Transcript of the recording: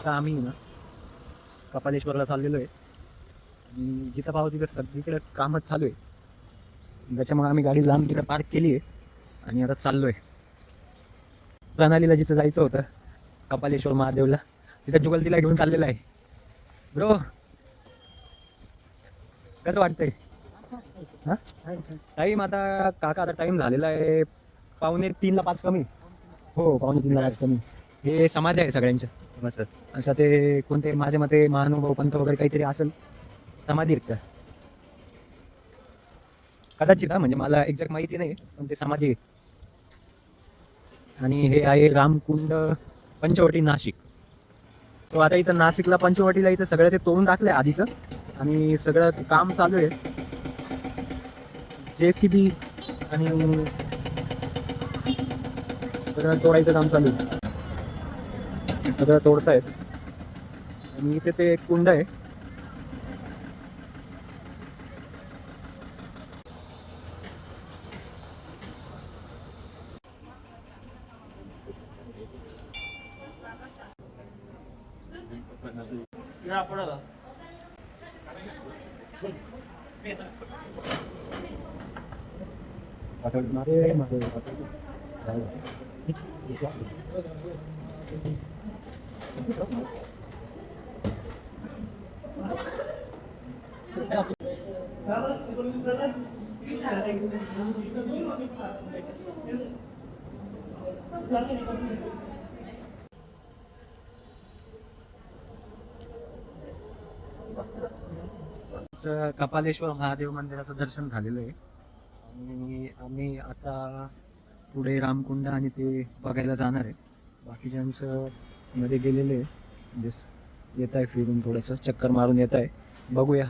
आता आम्ही ना कपालेश्वरला चाललेलो आहे आणि जिथं पाहू तिथं सगळीकडे कामच चालू आहे. त्याच्यामुळे आम्ही गाडी लांब तिकडे पार्क केली आहे आणि आता चाललो आहे प्रणालीला जिथं जायचं होतं कपालेश्वर महादेवला. तिथं जुगल तिला घेऊन चाललेला आहे. ब्रो कसं वाटतंय? हां टाईम आता काका आता टाईम झालेला आहे 2:45 कमी. हो 2:45 कमी. हे समाधी आहे सगळ्यांच्या. आता ते कोणते माझ्या मते महानुभाव पंत वगैरे काहीतरी असेल समाधी आहेत का कदाचित. म्हणजे मला एक्झॅक्ट माहिती नाही पण ते समाधी आहे. आणि हे आहे रामकुंड पंचवटी नाशिक. तो आता इथं नाशिकला पंचवटीला इथं सगळं ते तोडून टाकलंय आधीचं आणि सगळं काम चालू आहे JCB आणि सगळं तोडायचं काम चालू आहे. सगळं तोडतायत आणि इथे ते कुंड आहे. कपालेश्वर महादेव मंदिराचं दर्शन झालेलं आहे आणि आम्ही आता पुढे रामकुंड आणि ते बघायला जाणार आहे. बाकीच्यांचं मध्ये गेलेले येत आहे फिरून थोडंसं चक्कर मारून येत आहे. बघूया